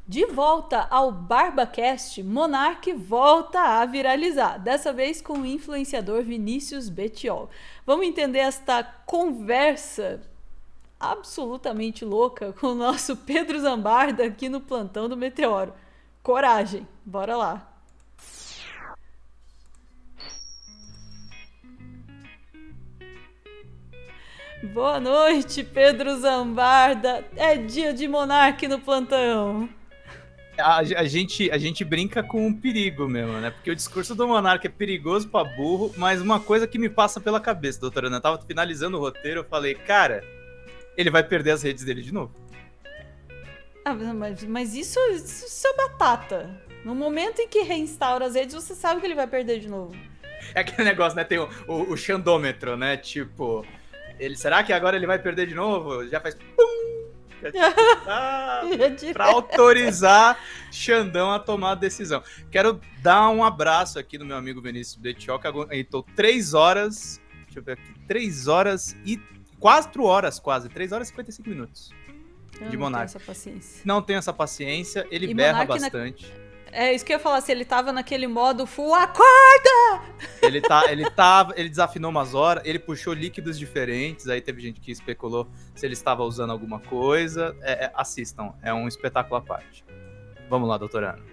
De volta ao BarbaCast, Monark volta a viralizar, dessa vez com o influenciador Vinícius Betiol. Vamos entender esta conversa absolutamente louca com o nosso Pedro Zambarda aqui no plantão do Meteoro. Coragem, bora lá. Boa noite, Pedro Zambarda. É dia de Monark no plantão. A gente brinca com o perigo mesmo, né? Porque o discurso do monarca é perigoso pra burro, mas uma coisa que me passa pela cabeça, doutora Ana, eu tava finalizando o roteiro, eu falei, cara, ele vai perder as redes dele de novo. Ah, mas isso é batata. No momento em que reinstaura as redes, você sabe que ele vai perder de novo. É aquele negócio, né? Tem o xandômetro, né? Tipo, será que agora ele vai perder de novo? Já faz pum! Pra autorizar Xandão a tomar a decisão. Quero dar um abraço aqui no meu amigo Vinícius Betiol, que aguentou 3 horas. Deixa eu ver aqui. 3 horas e. 4 horas quase. 3 horas e 55 minutos. Eu De não tenho Monark. essa paciência. Não tem essa paciência, ele E berra Monark bastante. É isso que eu ia falar, se ele tava naquele modo full, acorda! Ele desafinou umas horas, ele puxou líquidos diferentes, aí teve gente que especulou se ele estava usando alguma coisa. Assistam, é um espetáculo à parte. Vamos lá, doutora Ana.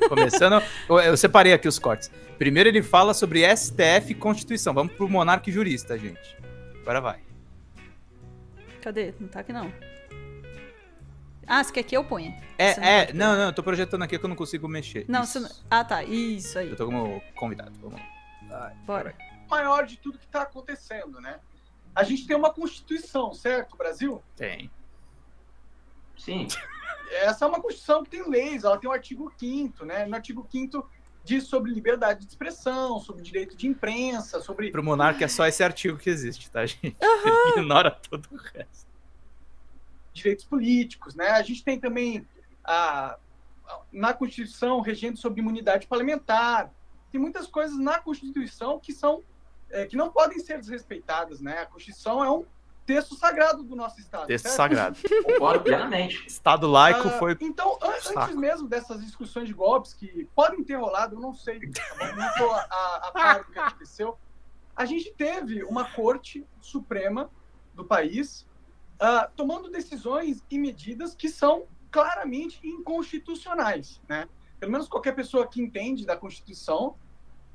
Começando, eu separei aqui os cortes. Primeiro ele fala sobre STF e Constituição. Vamos pro monarca jurista, gente. Agora vai. Cadê? Não tá aqui não. Ah, você quer que eu ponha? Não, eu tô projetando aqui que eu não consigo mexer. Não, você não... Ah, tá, isso aí. Eu tô como convidado, vamos lá. Bora. Maior de tudo que tá acontecendo, né? A gente tem uma Constituição, certo, Brasil? Tem. Sim. Essa é uma Constituição que tem leis, ela tem o artigo 5º, né? No artigo 5º diz sobre liberdade de expressão, sobre direito de imprensa, sobre... Pro monarca é só esse artigo que existe, tá, gente? Ele ignora todo o resto. Direitos políticos, né? A gente tem também na Constituição regendo sobre imunidade parlamentar. Tem muitas coisas na Constituição que são que não podem ser desrespeitadas, né? A Constituição é um texto sagrado do nosso Estado. Texto certo? sagrado. Concordo plenamente. Estado laico foi... Então, antes mesmo dessas discussões de golpes que podem ter rolado, eu não sei, eu não estou a par do que aconteceu, a gente teve uma Corte Suprema do país tomando decisões e medidas que são claramente inconstitucionais, né? Pelo menos qualquer pessoa que entende da Constituição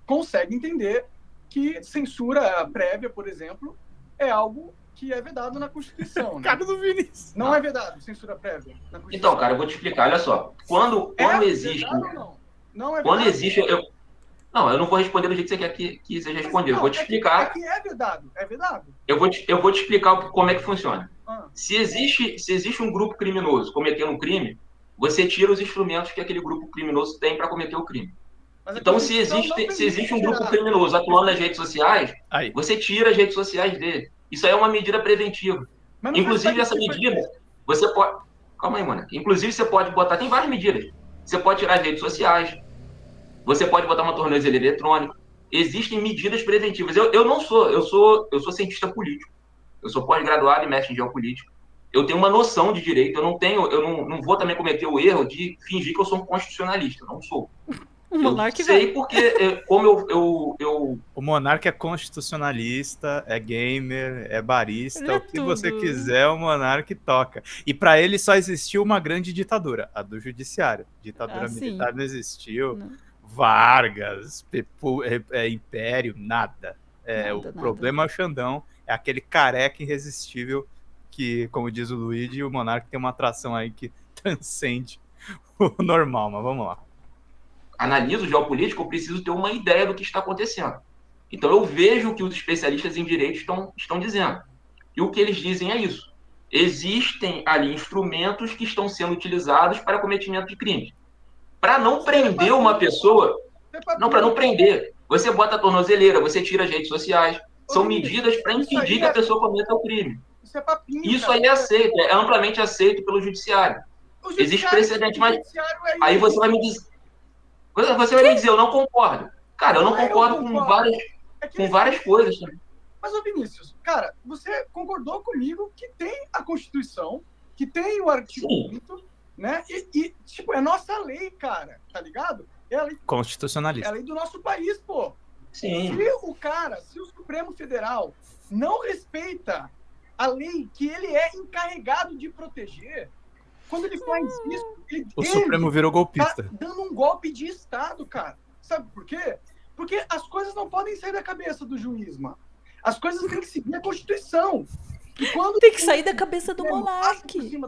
consegue entender que censura prévia, por exemplo, é algo que é vedado na Constituição. Né? Cara do Vinícius. Não é vedado censura prévia na Constituição. Então, cara, eu vou te explicar, olha só. Quando existe... Não? Não é vedado. Quando existe... Não, eu não vou responder do jeito que você quer que seja respondido. Eu vou te explicar... É que é vedado. É vedado. Eu vou te explicar como é que funciona. Se existe um grupo criminoso cometendo um crime, você tira os instrumentos que aquele grupo criminoso tem para cometer o crime. Então, se existe um grupo criminoso atuando nas redes sociais, você tira as redes sociais dele. Isso aí é uma medida preventiva. Inclusive, essa medida, você pode... Calma aí, mano. Inclusive, você pode botar... Tem várias medidas. Você pode tirar as redes sociais. Você pode botar uma tornozeleira eletrônica. Existem medidas preventivas. Eu sou cientista político. Eu sou pós-graduado em mestre em geopolítica. Eu tenho uma noção de direito. Eu não vou também cometer o erro de fingir que eu sou um constitucionalista. Eu não sou. Eu sei porque, como eu... O monarca é constitucionalista, é gamer, é barista, o que tudo. Você quiser, o monarca toca. E para ele só existiu uma grande ditadura, a do judiciário. Ditadura militar não existiu. Não. Vargas, Império, nada. O problema é o Xandão, é aquele careca irresistível que, como diz o Luigi, o monarca tem uma atração aí que transcende o normal, mas vamos lá. Analiso geopolítico, eu preciso ter uma ideia do que está acontecendo. Então, eu vejo o que os especialistas em direito estão dizendo. E o que eles dizem é isso. Existem ali instrumentos que estão sendo utilizados para cometimento de crimes. Para não prender uma pessoa... Não, para não prender. Você bota a tornozeleira, você tira as redes sociais. São medidas para impedir que a pessoa cometa o crime. Isso é papinho. Isso aí é aceito, é amplamente aceito pelo judiciário. Existe precedente, mas aí você vai me dizer... Você vai me dizer, eu não concordo. Cara, eu não concordo com várias coisas também. Mas, ô Vinícius, cara, você concordou comigo que tem a Constituição, que tem o artigo 5º, né? E tipo, é nossa lei, cara, tá ligado? É a lei constitucionalista. É a lei do nosso país, pô. Sim. Se o Supremo Federal não respeita a lei que ele é encarregado de proteger, quando ele faz isso, o Supremo virou golpista. Tá dando um golpe de Estado, cara. Sabe por quê? Porque as coisas não podem sair da cabeça do juiz, mano. As coisas têm que seguir a Constituição. E quando tem que sair da cabeça do monarca. E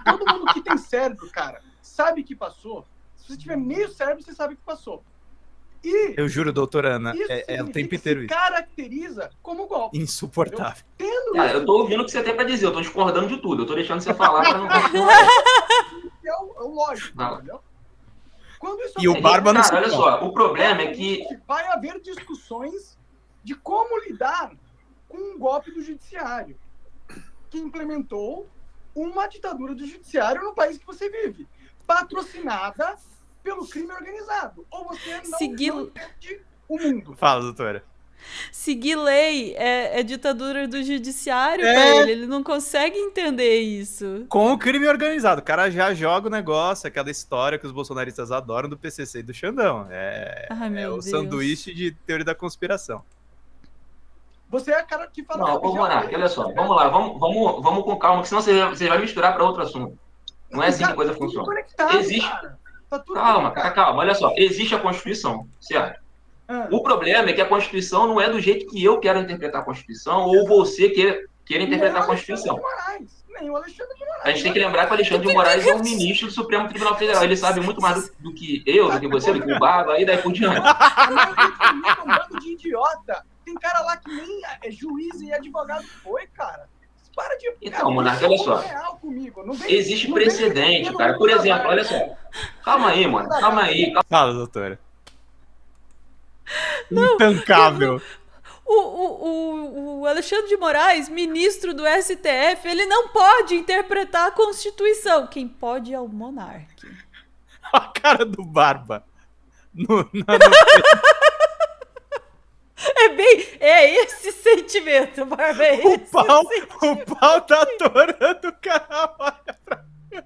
todo mundo que tem cérebro, cara, sabe que passou. Se você tiver meio cérebro, você sabe que passou. E eu juro, doutora Ana, é o tempo inteiro isso. Caracteriza como golpe. Insuportável. Eu tô ouvindo o que você tem pra dizer, eu tô discordando de tudo. Eu tô deixando você falar pra não... É o lógico, entendeu? Quando isso e o Barba não cara, olha só, o problema é que... vai haver discussões de como lidar com um golpe do judiciário que implementou uma ditadura do judiciário no país que você vive, patrocinada pelo crime organizado. Ou você não entende o mundo. Fala, doutora. Seguir lei é ditadura do judiciário pra ele não consegue entender isso. Com o crime organizado, o cara já joga o negócio, aquela história que os bolsonaristas adoram do PCC e do Xandão. É o sanduíche de teoria da conspiração. Você é a cara que fala... Não, Monark, olha só, vamos lá, vamos com calma, que senão você vai misturar para outro assunto. Não é assim que a coisa funciona. Existe... Tá calma, olha só, existe a Constituição, certo? O problema é que a Constituição não é do jeito que eu quero interpretar a Constituição ou você queira interpretar a Constituição. A gente tem que lembrar que o Alexandre de Moraes é um ministro do Supremo Tribunal Federal. Ele sabe muito mais do que eu, do que você, do que o Barba, e daí por diante. É um bando de idiota. Tem cara lá que nem é juiz e advogado foi, cara. Para de... Então, Monark, olha só. Existe precedente, cara. Por exemplo, olha só. Calma aí, mano. Calma aí. Fala, doutora. Intancável. O Alexandre de Moraes, ministro do STF, ele não pode interpretar a Constituição. Quem pode é o monarca. A cara do Barba. É esse sentimento, Barba. O pau tá atorando o canal. Olha pra mim.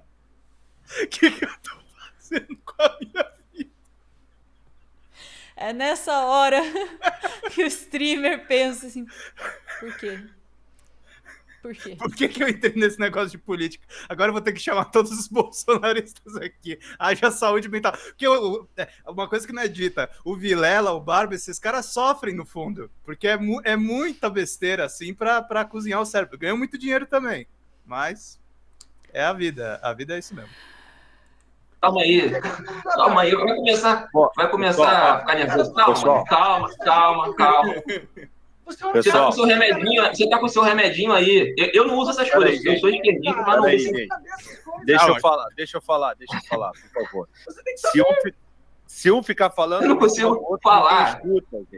O que eu tô fazendo com a minha vida? É nessa hora que o streamer pensa assim, por quê? Por quê? Por que eu entrei nesse negócio de política? Agora eu vou ter que chamar todos os bolsonaristas aqui. Haja saúde mental. Porque uma coisa que não é dita, o Vilela, o Barba, esses caras sofrem no fundo. Porque é muita besteira, assim, pra cozinhar o cérebro. Ganham muito dinheiro também. Mas é a vida. A vida é isso mesmo. Calma aí, vai começar a ficar nervoso. Calma. Você tá com o seu remedinho aí. Eu não uso essas coisas, eu sou esquerdista, mas não uso. Deixa eu falar, por favor. Se um ficar falando... Eu não consigo falar.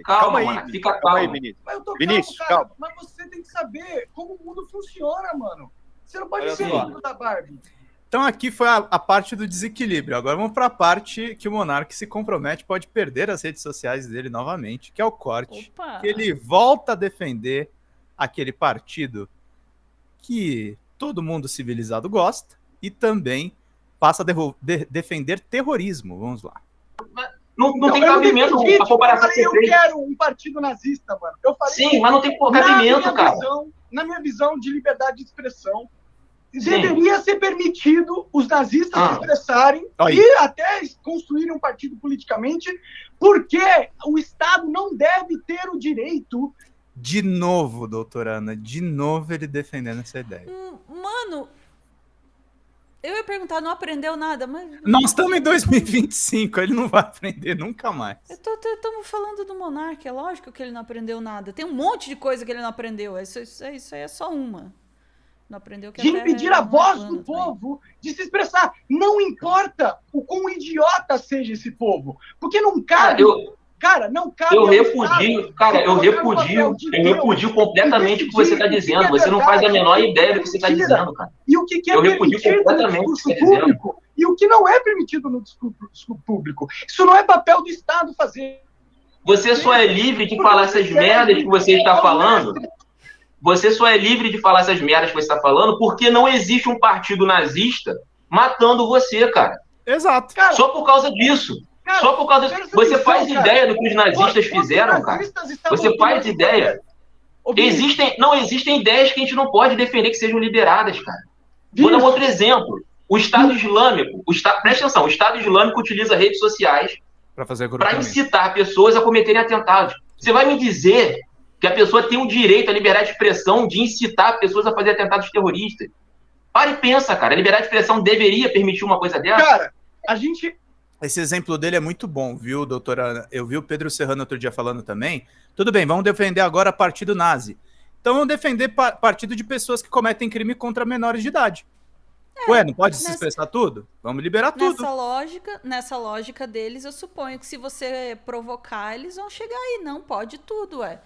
Calma aí, fica calmo. Aí, Vinícius, calma. Mas você tem que saber como o mundo funciona, mano. Você não pode ser o mundo da Barbie. Então aqui foi a parte do desequilíbrio. Agora vamos para a parte que o Monark se compromete, pode perder as redes sociais dele novamente, que é o corte. Opa. Que ele volta a defender aquele partido que todo mundo civilizado gosta e também passa a defender terrorismo. Vamos lá. Não tem cabimento a comparação que você fez. Eu quero um partido nazista, mano. Eu falei, sim, mas não tem cabimento, cara. Na minha visão de liberdade de expressão, deveria ser permitido os nazistas se expressarem e até construírem um partido politicamente, porque o Estado não deve ter o direito... De novo, doutora Ana, de novo ele defendendo essa ideia. Mano, eu ia perguntar, não aprendeu nada, mas... Nós estamos em 2025, ele não vai aprender nunca mais. Estamos falando do monarca, é lógico que ele não aprendeu nada. Tem um monte de coisa que ele não aprendeu, isso aí é só uma. Não aprendeu que de impedir a voz do povo de se expressar. Não importa o quão idiota seja esse povo. Porque não cabe... não cabe... Eu repudio completamente o que você está dizendo. Você não faz a menor ideia do que você está dizendo, cara. E o que é permitido no discurso público e o que não é permitido no discurso público. Isso não é papel do Estado fazer. Você só é livre de falar essas merdas que você está falando... Você só é livre de falar essas merdas que você está falando porque não existe um partido nazista matando você, cara. Exato. Cara, só por causa disso. Cara, só por causa disso. Você faz ideia do que os nazistas fizeram, cara? Você faz ideia? Existem ideias que a gente não pode defender que sejam liberadas, cara. Vou dar um outro exemplo. O Estado Islâmico, presta atenção, o Estado Islâmico utiliza redes sociais para incitar pessoas a cometerem atentados. Você vai me dizer que a pessoa tem o direito à liberdade de expressão de incitar pessoas a fazer atentados terroristas? Para e pensa, cara. A liberdade de expressão deveria permitir uma coisa dessa? Cara, esse exemplo dele é muito bom, viu, doutora Ana? Eu vi o Pedro Serrano outro dia falando também. Tudo bem, vamos defender agora partido nazi. Então vamos defender partido de pessoas que cometem crime contra menores de idade. Ué, não pode se expressar tudo? Vamos liberar tudo. Nessa lógica deles, eu suponho que se você provocar, eles vão chegar aí. Não, pode tudo, ué.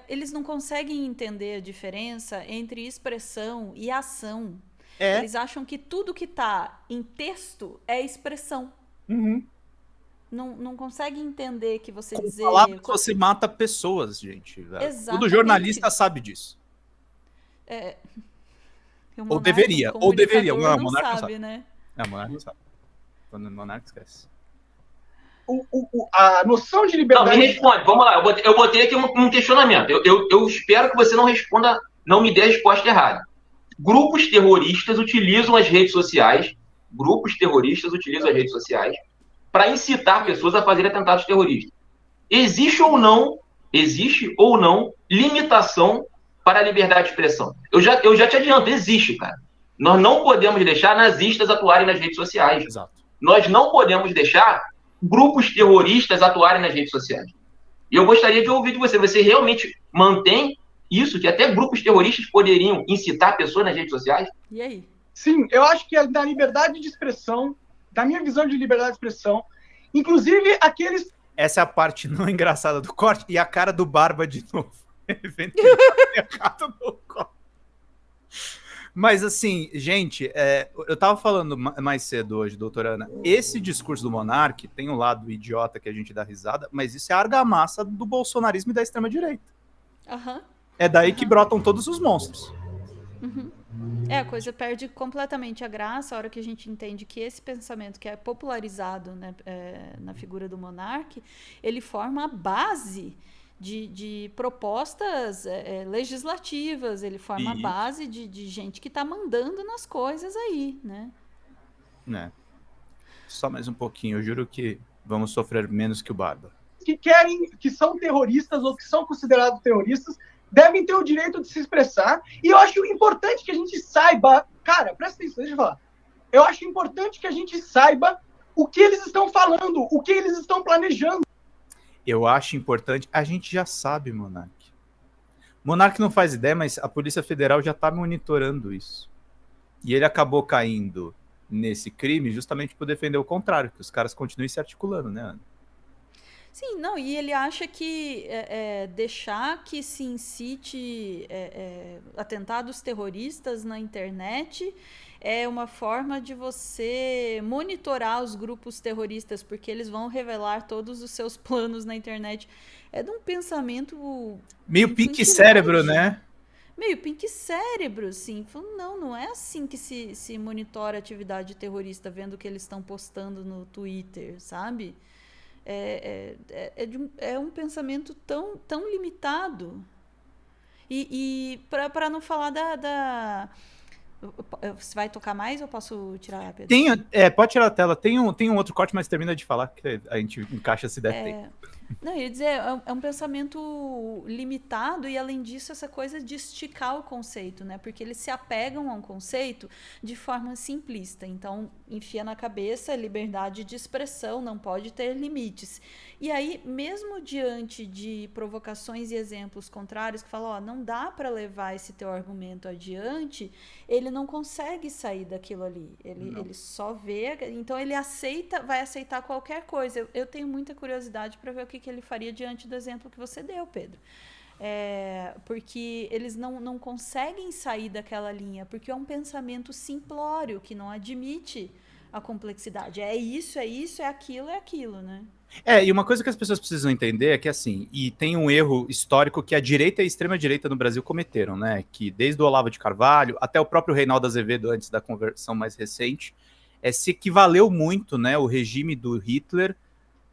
Eles não conseguem entender a diferença entre expressão e ação. Eles acham que tudo que está em texto é expressão. Uhum. Não conseguem entender que você dizer... palavras você mata pessoas, gente. Todo jornalista sabe disso. Ou deveria. Não, o monarca não sabe. Né? Não, o monarca não sabe. Quando o monarca esquece. A noção de liberdade... Não, me responde. Vamos lá. Eu botei aqui um questionamento. Eu espero que você não responda, não me dê a resposta errada. Grupos terroristas utilizam as redes sociais para incitar pessoas a fazerem atentados terroristas. Existe ou não limitação para a liberdade de expressão? Eu já te adianto, existe, cara. Nós não podemos deixar nazistas atuarem nas redes sociais. Exato. Nós não podemos deixar grupos terroristas atuarem nas redes sociais. E eu gostaria de ouvir de você. Você realmente mantém isso, que até grupos terroristas poderiam incitar pessoas nas redes sociais? E aí? Sim, eu acho que da liberdade de expressão, da minha visão de liberdade de expressão, inclusive aqueles... Essa é a parte não engraçada do corte e a cara do Barba de novo. Mas assim, gente, eu tava falando mais cedo hoje, doutora Ana, esse discurso do monarca tem um lado idiota que a gente dá risada, mas isso é a argamassa do bolsonarismo e da extrema-direita. Uhum. É daí que brotam todos os monstros. Uhum. A coisa perde completamente a graça a hora que a gente entende que esse pensamento que é popularizado, né, na figura do monarca, ele forma a base de propostas legislativas, ele forma a base de gente que está mandando nas coisas aí, né? Só mais um pouquinho, eu juro que vamos sofrer menos que o Barba. Que são terroristas ou que são considerados terroristas devem ter o direito de se expressar, e eu acho importante que a gente saiba, cara, presta atenção, deixa eu falar, eu acho importante que a gente saiba o que eles estão falando, o que eles estão planejando. Eu acho importante, a gente já sabe, Monark. Monark não faz ideia, mas a Polícia Federal já está monitorando isso. E ele acabou caindo nesse crime justamente por defender o contrário, que os caras continuem se articulando, né, Ana? Sim, não, e ele acha que deixar que se incite atentados terroristas na internet é uma forma de você monitorar os grupos terroristas, porque eles vão revelar todos os seus planos na internet. É de um pensamento... meio pink cérebro, né? Meio pink cérebro, sim. Não é assim que se monitora a atividade terrorista, vendo o que eles estão postando no Twitter, sabe? É um pensamento tão limitado. E para não falar você vai tocar mais ou posso tirar, Pedro? Pode tirar a tela. Tem um outro corte, mas termina de falar, que a gente encaixa se der tempo. Não, eu ia dizer, é um pensamento limitado e, além disso, essa coisa de esticar o conceito, né? Porque eles se apegam a um conceito de forma simplista. Então, enfia na cabeça liberdade de expressão, não pode ter limites. E aí, mesmo diante de provocações e exemplos contrários que falam, não dá para levar esse teu argumento adiante, ele não consegue sair daquilo ali. Ele só vê, então ele vai aceitar qualquer coisa. Eu tenho muita curiosidade para ver o que ele faria diante do exemplo que você deu, Pedro. Porque eles não conseguem sair daquela linha, porque é um pensamento simplório, que não admite a complexidade. É isso, é aquilo, né? E uma coisa que as pessoas precisam entender é que, assim, e tem um erro histórico que a direita e a extrema-direita no Brasil cometeram, né? Que desde o Olavo de Carvalho até o próprio Reinaldo Azevedo, antes da conversão mais recente, se equivaleu muito, né, o regime do Hitler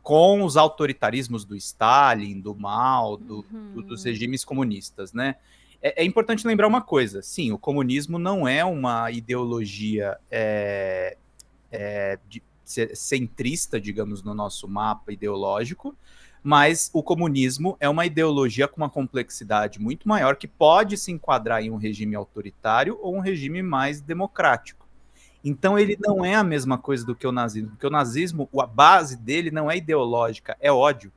com os autoritarismos do Stalin, do Mao, dos regimes comunistas, né? É importante lembrar uma coisa, sim, o comunismo não é uma ideologia centrista, digamos, no nosso mapa ideológico, mas o comunismo é uma ideologia com uma complexidade muito maior que pode se enquadrar em um regime autoritário ou um regime mais democrático. Então ele não é a mesma coisa do que o nazismo, porque o nazismo, a base dele não é ideológica, é ódio.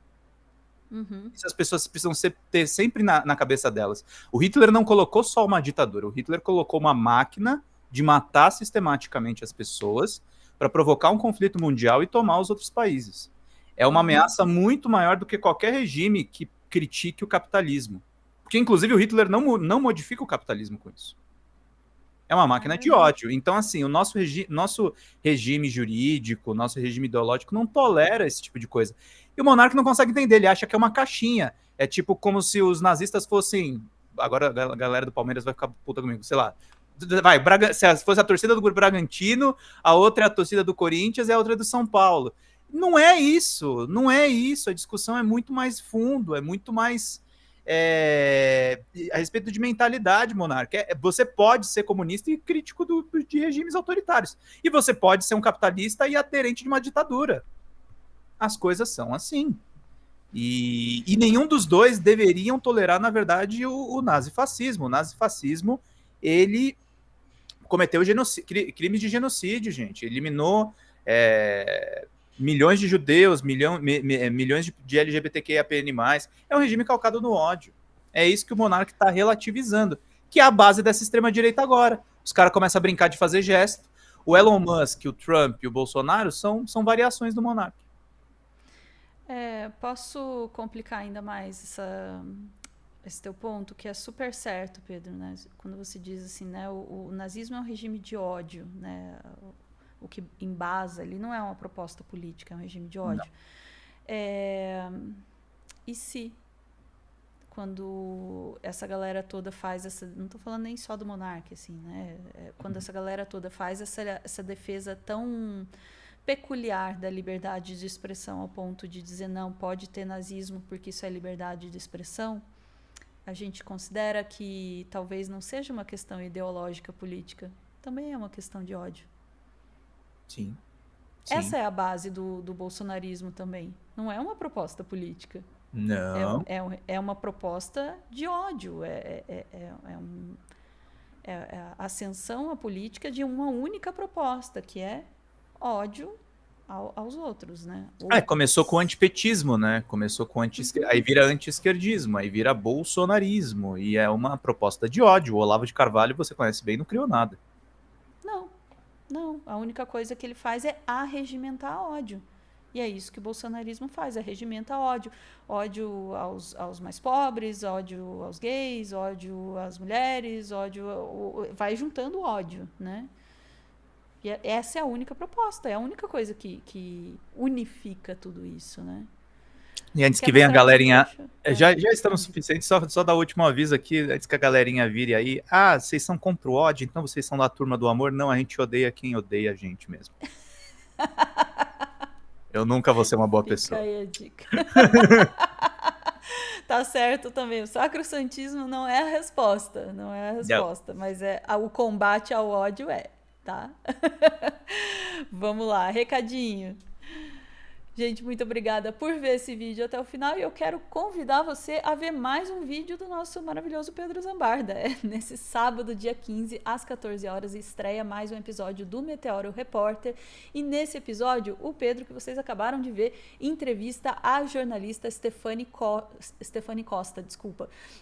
Isso as pessoas precisam ter sempre na cabeça delas. O Hitler não colocou só uma ditadura, o Hitler colocou uma máquina de matar sistematicamente as pessoas para provocar um conflito mundial e tomar os outros países. É uma ameaça muito maior do que qualquer regime que critique o capitalismo. Porque, inclusive, o Hitler não modifica o capitalismo com isso. É uma máquina de ódio. Então, assim, o nosso regime jurídico, nosso regime ideológico não tolera esse tipo de coisa. E o monarca não consegue entender, ele acha que é uma caixinha. É tipo como se os nazistas fossem... Agora a galera do Palmeiras vai ficar puta comigo, sei lá. Se fosse a torcida do Bragantino, a outra é a torcida do Corinthians e a outra é do São Paulo. Não é isso. A discussão é muito mais fundo, é muito mais... a respeito de mentalidade, monarca. Você pode ser comunista e crítico de regimes autoritários. E você pode ser um capitalista e aderente de uma ditadura. As coisas são assim. E nenhum dos dois deveriam tolerar, na verdade, o nazifascismo. O nazifascismo, ele cometeu crimes de genocídio, gente. Eliminou milhões de judeus, milhões de LGBTQIAPN+. É um regime calcado no ódio. É isso que o monarca está relativizando, que é a base dessa extrema-direita agora. Os caras começam a brincar de fazer gesto. O Elon Musk, o Trump e o Bolsonaro são variações do monarca. Posso complicar ainda mais esse teu ponto, que é super certo, Pedro, né? Quando você diz assim, né, o nazismo é um regime de ódio, né? O que embasa ali não é uma proposta política, é um regime de ódio. E se quando essa galera toda faz essa... Não estou falando nem só do monarca, assim, né? Quando essa galera toda faz essa defesa tão peculiar da liberdade de expressão ao ponto de dizer não, pode ter nazismo porque isso é liberdade de expressão, a gente considera que talvez não seja uma questão ideológica política, também é uma questão de ódio. Sim. Essa é a base do bolsonarismo também. Não é uma proposta política. Não. É uma proposta de ódio. A ascensão à política de uma única proposta, que é ódio aos outros, né? Começou com o antipetismo, né? Aí vira anti-esquerdismo, aí vira bolsonarismo, e é uma proposta de ódio. O Olavo de Carvalho, você conhece bem, não criou nada. Não. A única coisa que ele faz é arregimentar ódio. E é isso que o bolsonarismo faz, arregimenta ódio. Ódio aos mais pobres, ódio aos gays, ódio às mulheres, vai juntando ódio, né? E essa é a única proposta, é a única coisa que unifica tudo isso, né? E antes que venha a galerinha... Já estamos suficientes, só dar o último aviso aqui, antes que a galerinha vire aí. Vocês são contra o ódio, então vocês são da turma do amor? Não, a gente odeia quem odeia a gente mesmo. Eu nunca vou ser uma boa pessoa. Fica aí a dica. Tá certo também, o sacrosantismo não é a resposta, mas o combate ao ódio tá? Vamos lá, recadinho. Gente, muito obrigada por ver esse vídeo até o final e eu quero convidar você a ver mais um vídeo do nosso maravilhoso Pedro Zambarda. Nesse sábado, dia 15, às 14 horas, estreia mais um episódio do Meteoro Repórter e nesse episódio, o Pedro, que vocês acabaram de ver, entrevista a jornalista Stefani Costa,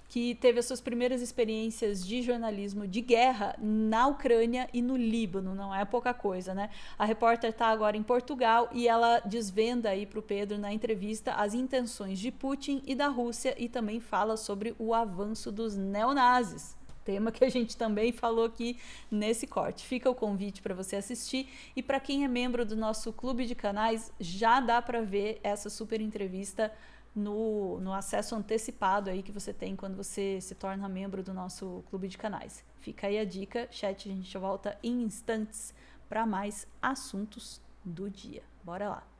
que teve as suas primeiras experiências de jornalismo de guerra na Ucrânia e no Líbano, não é pouca coisa, né? A repórter está agora em Portugal e ela desvenda aí para o Pedro na entrevista as intenções de Putin e da Rússia e também fala sobre o avanço dos neonazis. tema que a gente também falou aqui nesse corte. Fica o convite para você assistir, e para quem é membro do nosso clube de canais, já dá para ver essa super entrevista no acesso antecipado aí que você tem quando você se torna membro do nosso clube de canais. Fica aí a dica, chat, a gente volta em instantes para mais assuntos do dia. Bora lá!